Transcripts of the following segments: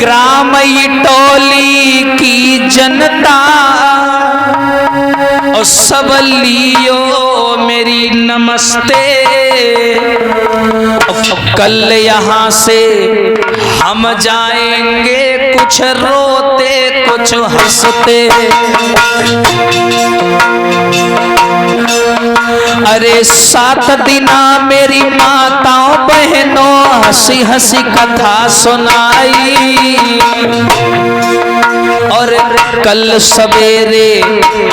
ग्राम टोली की जनता और सब लियो मेरी नमस्ते। कल यहाँ से हम जाएंगे कुछ रोते कुछ हंसते। अरे 7 दिना मेरी माताओं बहनों हंसी हंसी कथा सुनाई और कल सवेरे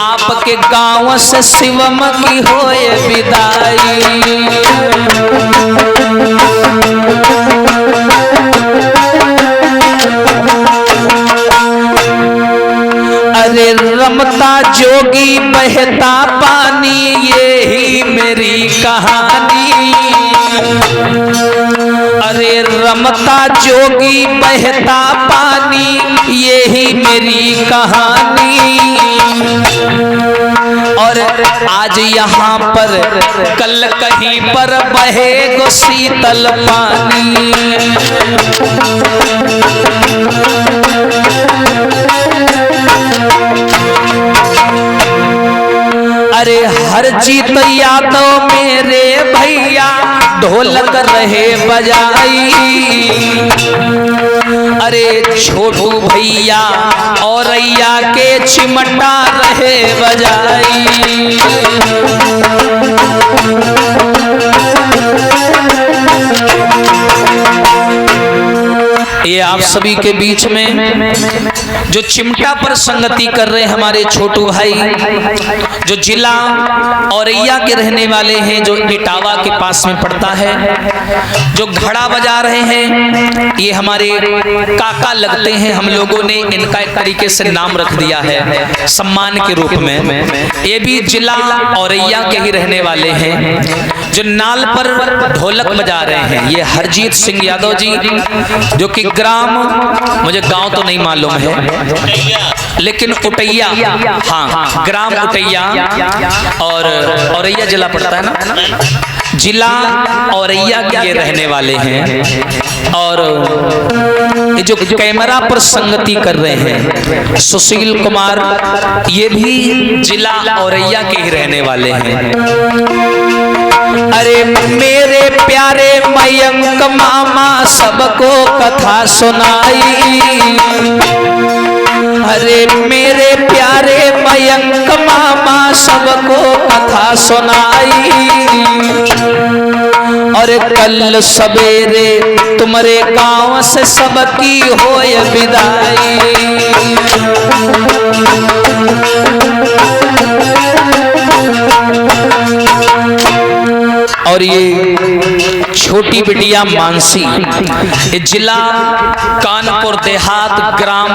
आपके गांव से शिवम की होए विदाई। अरे रमता जोगी बहता पानी यही मेरी कहानी। अरे रमता जोगी बहता पानी यही मेरी कहानी। और आज यहाँ पर कल कहीं पर बहेगो शीतल पानी। अरे हरजीत यादव मेरे भैया ढोलक रहे बजाई। अरे छोटू भैया औरैया के चिमटा रहे बजाई। ये आप सभी के बीच में जो चिमटा पर संगति कर रहे हमारे छोटू भाई जो जिला औरैया के रहने वाले हैं, जो इटावा के पास में पड़ता है, जो घड़ा बजा रहे हैं, ये हमारे काका लगते हैं। हम लोगों ने इनका एक तरीके से नाम रख दिया है सम्मान के रूप में। ये भी जिला औरैया के ही रहने वाले हैं, जो नाल पर ढोलक बजा रहे हैं। ये हरजीत सिंह यादव जी जो कि ग्राम, मुझे गांव तो नहीं मालूम है लेकिन उटैया, हाँ ग्राम उटैया और औरैया जिला पड़ता है ना, जिला औरैया के ये रहने वाले हैं। और ये जो कैमरा पर संगति कर रहे हैं सुशील कुमार, ये भी जिला औरैया के ही रहने वाले हैं। अरे मेरे प्यारे मयंक मामा सबको कथा सुनाई। अरे मेरे प्यारे मयंक मामा सबको कथा सुनाई। और कल सवेरे तुम्हारे गांव से सबकी होए विदाई। और ये छोटी बिटिया मानसी, ये जिला कानपुर देहात ग्राम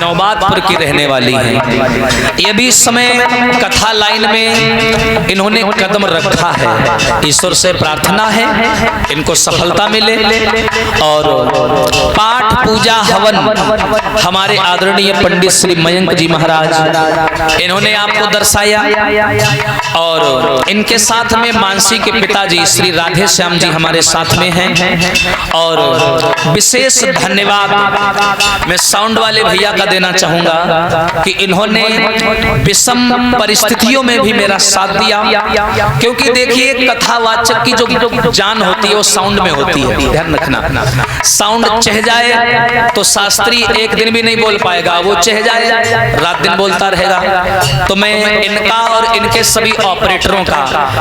नौबादपुर की रहने वाली है। ये भी इस समय कथा लाइन में इन्होंने कदम रखा है। ईश्वर से प्रार्थना है इनको सफलता मिले। और पाठ पूजा हवन हमारे आदरणीय पंडित श्री मयंक जी महाराज इन्होंने आपको दर्शाया। और इनके साथ में मानसी के पिताजी श्री राधे श्याम जी हमारे साथ में हैं। और विशेष धन्यवाद मैं साउंड वाले भैया का देना चाहूंगा कि इन्होंने विषम परिस्थितियों में भी मेरा साथ दिया। क्योंकि देखिए कथावाचक की जो जान होती है वो साउंड में होती है, ध्यान रखना। साउंड चह जाए तो शास्त्री एक दिन भी नहीं बोल पाएगा, वो चह जाए रात दिन बोलता रहेगा। तो मैं इनका और इनके सभी ऑपरेटरों का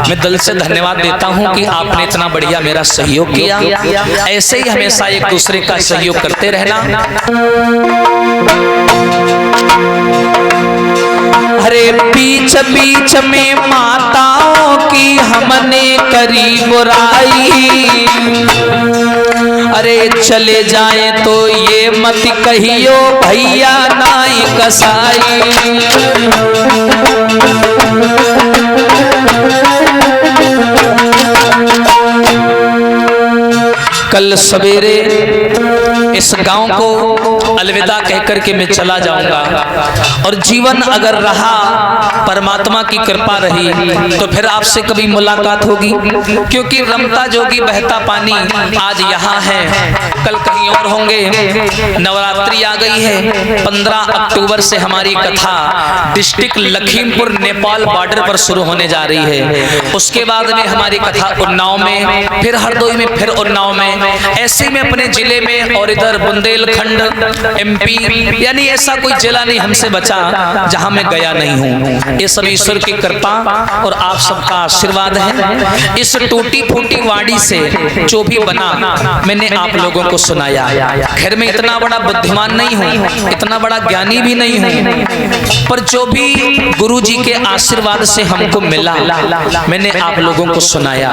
मैं दिल से धन्यवाद देता हूं कि आपने इतना बढ़िया मेरा सहयोग किया। ऐसे ही हमेशा एक दूसरे का सहयोग करते रहना। अरे बीच बीच में माताओं की हमने करी बुराई। अरे चले जाए तो ये मत कहियो भैया नाई कसाई। कल सवेरे इस गांव को अलविदा कहकर के मैं चला जाऊंगा, और जीवन अगर रहा, परमात्मा की कृपा रही, तो फिर आपसे कभी मुलाकात होगी। क्योंकि रमता जोगी बहता पानी आज यहाँ है, कल कहीं और होंगे। नवरात्रि आ गई है, 15 अक्टूबर से हमारी कथा डिस्ट्रिक्ट लखीमपुर नेपाल बॉर्डर पर शुरू होने जा रही है। उसके बाद में हमारी कथा उन्नाव में, फिर हरदोई में, फिर उन्नाव में, ऐसे में अपने जिले में, और इधर बुंदेलखंड, MP, यानी ऐसा कोई जिला नहीं हमसे बचा जहां मैं गया नहीं हूं। ये सब ईश्वर की कृपा और आप सबका आशीर्वाद है। इस टूटी फूटी वाणी से जो भी बना मैंने आप लोगों को सुनाया। खैर मैं इतना बड़ा बुद्धिमान नहीं हूं, इतना बड़ा ज्ञानी भी नहीं हूं, पर जो भी गुरु जी के आशीर्वाद से हमको मिला मैंने आप लोगों को सुनाया।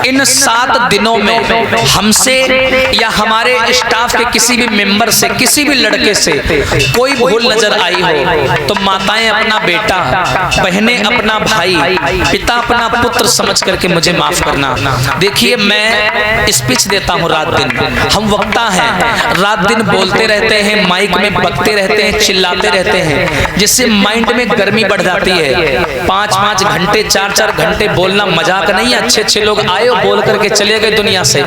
इन 7 दिनों में हमसे या हमारे स्टाफ के किसी भी मेंबर से, किसी भी लड़के से कोई भूल नजर आई हो तो माताएं अपना बेटा, बहनें अपना भाई, पिता अपना पुत्र समझ करके मुझे माफ करना। देखिए मैं स्पीच देता हूँ रात दिन, हम वक्ता हैं, रात दिन बोलते रहते हैं, माइक में बकते रहते हैं, चिल्लाते रहते हैं, जिससे माइंड में गर्मी बढ़ जाती है। 5-5 घंटे 4-4 घंटे बोलना मजाक नहीं है। अच्छे लोग आए और बोल करके चले गए दुनिया से,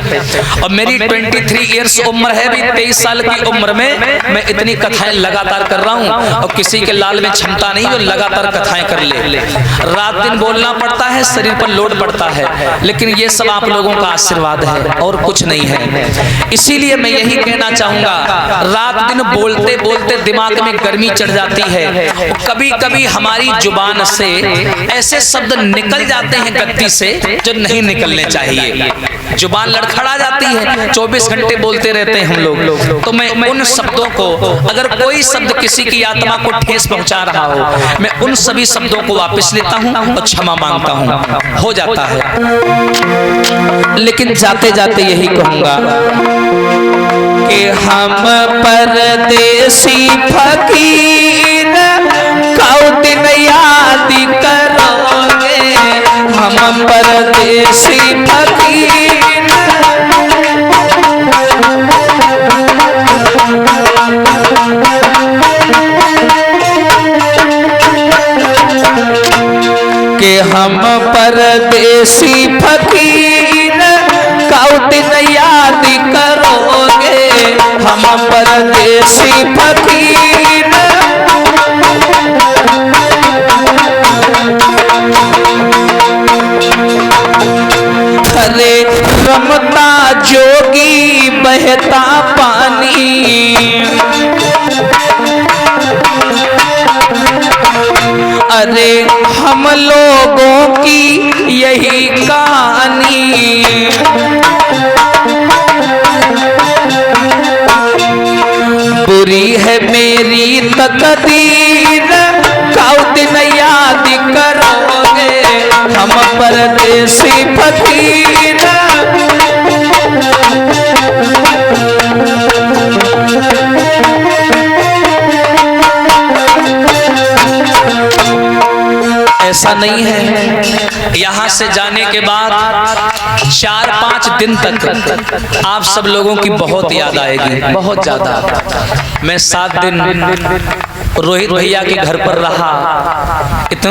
और मेरी 23 इयर्स उम्र है, भी 23 साल की उम्र में मैं इतनी कथाएं लगातार कर रहा हूं, और किसी के लाल में क्षमता नहीं जो लगातार कथाएं कर ले। रात दिन बोलना पड़ता है, शरीर पर लोड पड़ता है, लेकिन ये सब आप लोगों का आशीर्वाद है और कुछ नहीं है। इसीलिए मैं यही कहना चाहूंगा, रात दिन बोलते बोलते दिमाग में गर्मी चढ़ जाती है। कभी कभी हमारी जुबान से ऐसे शब्द निकल जाते हैं गद्दी से जो नहीं निकलने चाहिए, जुबान लड़खड़ा जाती है। 24 घंटे बोलते रहते हैं हम लोग। तो मैं उन शब्दों को, अगर कोई शब्द किसी की आत्मा को ठेस पहुंचा रहा हो, मैं उन सभी शब्दों को वापस लेता हूं और क्षमा मांगता हूं, हो जाता है। लेकिन जाते जाते यही कहूंगा कि हम परदेसी फकीर कौ दिन याद करोगे, हम परदेसी फकीर कि हम परदेसी फकीर कौ दिन याद करोगे, हम परदेसी फकीर। अरे रमता जोगी बहता पानी, अरे हम लोगों की यही कहानी। बुरी है मेरी तकदीर कौ दिन याद करोगे, हम परदेसी फकीर। ऐसा नहीं है, यहाँ से जाने के बाद 4-5 दिन तक आप सब लोगों की बहुत याद आएगी, बहुत ज्यादा। मैं 7 दिन रोहित भैया के घर पर रहा,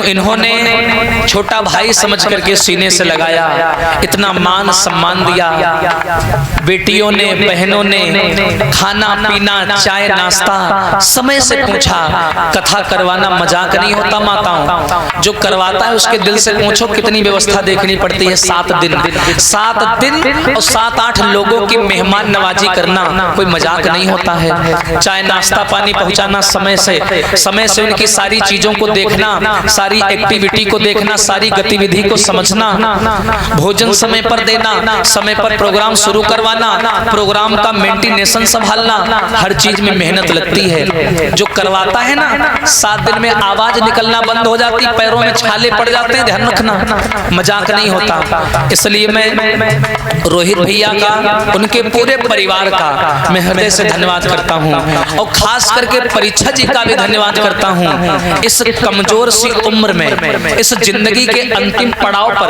इन्होंने छोटा भाई समझ करके सीने से लगाया, इतना मान सम्मान दिया। बेटियों ने, बहनों ने खाना पीना, चाय नाश्ता समय से पूछा। कथा करवाना मजाक नहीं होता माताओं, जो करवाता है उसके दिल से पूछो कितनी व्यवस्था देखनी पड़ती है। 7 दिन और 7-8 लोगों की मेहमान नवाजी करना कोई मजाक नहीं होता है। चाय नाश्ता पानी पहुंचाना समय से उनकी सारी चीजों को देखना, सारी एक्टिविटी को देखना, सारी गतिविधि को समझना, भोजन समय पर देना, समय पर प्रोग्राम शुरू करवाना, प्रोग्राम का मेंटेनेंस संभालना, हर चीज में मेहनत लगती है। जो करवाता है ना, 7 दिन में आवाज निकलना बंद हो जाती, पैरों में छाले पड़ जाते हैं, ध्यान रखना, मजाक नहीं होता। इसलिए मैं रोहित भैया का, उनके पूरे परिवार का मैं हृदय से धन्यवाद करता हूँ, और खास करके परीक्षा जी का भी धन्यवाद करता हूँ। इस कमजोर सी उम्र में, इस जिंदगी के अंतिम पड़ाव पर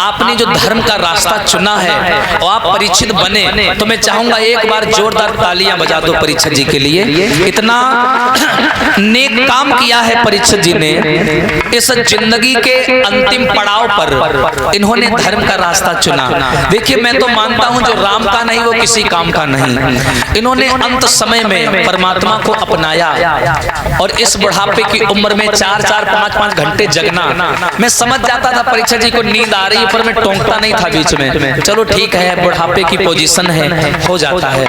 आपने जो धर्म का रास्ता चुना है और आप परीक्षित बने, तो मैं चाहूंगा एक बार जोरदार तालियां बजा दो परीक्षित जी के लिए। इतना नेक काम किया है परीक्षित जी ने। इस जिंदगी के अंतिम पड़ाव पर इन्होंने धर्म का रास्ता चुना। देखिए, मैं तो मानता हूं जो राम का नहीं वो किसी काम का नहीं। इन्होंने अंत समय में परमात्मा को अपनाया और इस बुढ़ापे की उम्र में 4-4, 5-5 घंटे जगना। मैं समझ जाता था परीक्षित जी को नींद आ रही है, पर मैं टोंकता नहीं था बीच में। चलो ठीक है, बुढ़ापे की पोजीशन है, हो जाता है।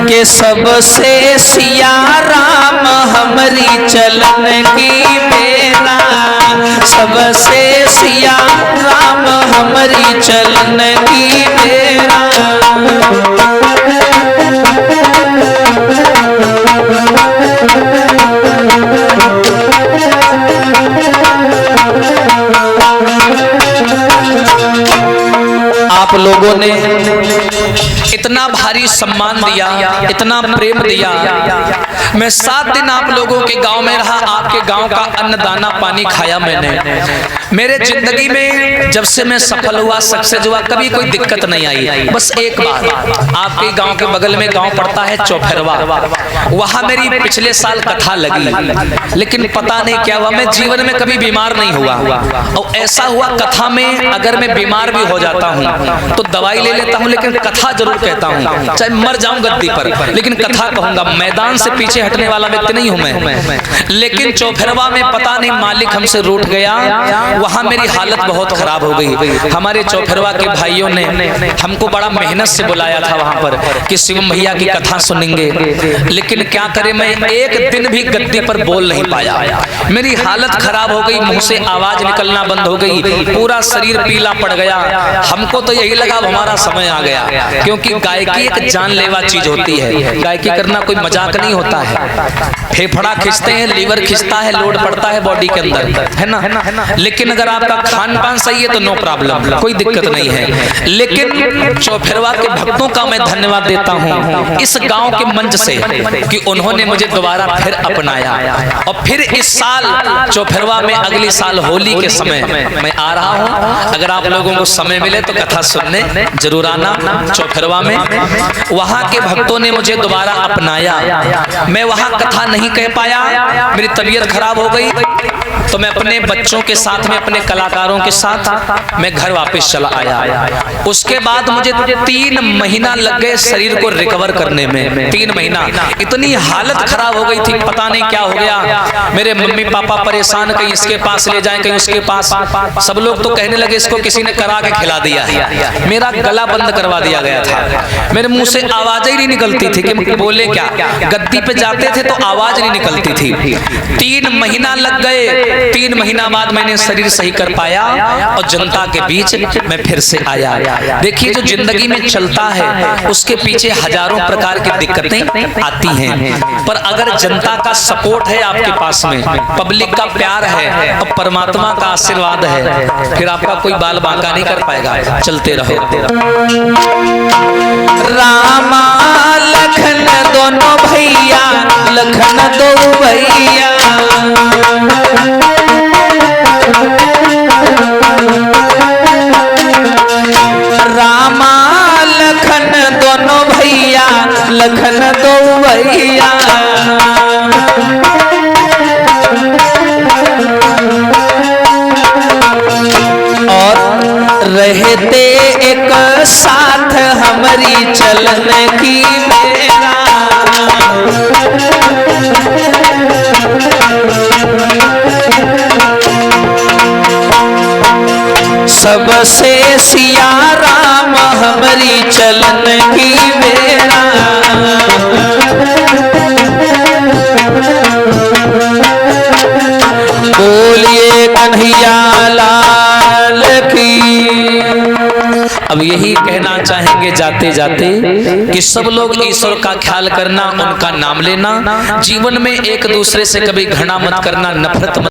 के सबसे सिया राम हमारी चलन की बेरा, सबसे सिया राम हमारी चलन की बेरा। आप लोगों ने इतना भारी सम्मान दिया, इतना प्रेम दिया। मैं 7 दिन आप लोगों के गांव में रहा, आपके गांव का अन्न दाना पानी खाया मैंने। मेरे जिंदगी में जब से मैं सफल हुआ, सक्सेस हुआ, कभी कोई दिक्कत नहीं आई। बस एक बार, आपके गांव के बगल में गांव पड़ता है चौफेरवा, वहां मेरी पिछले साल कथा लगी, लेकिन पता नहीं क्या हुआ, मैं जीवन में कभी बीमार नहीं हुआ। और ऐसा हुआ, कथा में अगर मैं बीमार भी हो जाता हूँ तो दवाई ले लेता हूँ, लेकिन कथा जरूर कहता हूँ, चाहे मर जाऊं गद्दी पर, लेकिन कथा कहूंगा। मैदान से पीछे हटने वाला व्यक्ति नहीं हूं मैं। लेकिन चौफेरवा में पता नहीं मालिक हमसे रूठ गया, वहां मेरी हालत बहुत खराब हो गई। हमारे चौफेरवा के भाइयों ने हमको बड़ा मेहनत से बुलाया था वहां पर कि शिवम भैया की कथा सुनेंगे, लेकिन क्या करें, मैं एक दिन भी गद्दी पर बोल नहीं पाया। मेरी हालत खराब हो गई, मुंह से आवाज निकलना बंद हो गई, पूरा शरीर पीला पड़ गया। हमको तो यही लगा हमारा समय आ गया, क्योंकि गायकी एक जानलेवा चीज होती है। गायकी करना कोई मजाक नहीं होता है। फेफड़ा खिंचते हैं, लीवर खिंचता है, लोड पड़ता है बॉडी के अंदर, है ना। लेकिन अगर आपका खान पान सही है तो नो प्रॉब्लम, कोई दिक्कत नहीं है। लेकिन चौफेरवा के भक्तों का मैं धन्यवाद देता हूँ इस गांव के मंच से कि उन्होंने मुझे दोबारा फिर अपनाया। और फिर इस साल चौफेरवा में, अगली साल होली के समय मैं आ रहा हूँ। अगर आप लोगों को समय मिले तो कथा सुनने जरूर आना चौफेरवा में। वहां के भक्तों ने मुझे दोबारा अपनाया। मैं वहां कथा नहीं कह पाया, मेरी तबीयत खराब हो गई, तो मैं अपने बच्चों के साथ में, अपने कलाकारों के साथ मैं घर वापस चला आया। उसके बाद मुझे 3 महीना लग गए शरीर को रिकवर करने में। 3 महीना, इतनी हालत खराब हो गई थी, पता नहीं क्या हो गया। मेरे मम्मी पापा परेशान, कहीं इसके पास ले जाएं, कहीं उसके पास। सब लोग तो कहने लगे इसको किसी ने करा के खिला दिया है। मेरा गला बंद करवा दिया गया था, मेरे मुंह से आवाज ही नहीं निकलती थी कि बोले क्या। गद्दी पे जाते थे तो आवाज नहीं निकलती थी। 3 महीना लग गए। 3 महीना बाद मैंने शरीर सही कर पाया और जनता के बीच मैं फिर से आया। देखिए, जो जिंदगी में चलता है उसके पीछे हजारों प्रकार की दिक्कतें आती हैं, पर अगर जनता का सपोर्ट है आपके पास में, पब्लिक का प्यार है और परमात्मा का आशीर्वाद है, फिर आपका कोई बाल बांका नहीं कर पाएगा। चलते रहो। रामा लखन दोनों भैया, लखन दो भैया, रामा लखन दोनों भैया, लखन दो भैया। और रहते एक साथ हमारी चलन की मेरा, सबसे सिया राम हमारी चलन की बेरा। बोलिए कन्हैया लाल की। अब यही कहना चाहेंगे जाते जाते कि सब लोग ईश्वर का ख्याल करना, उनका नाम लेना, जीवन में एक दूसरे से कभी घृणा मत करना, नफरत मत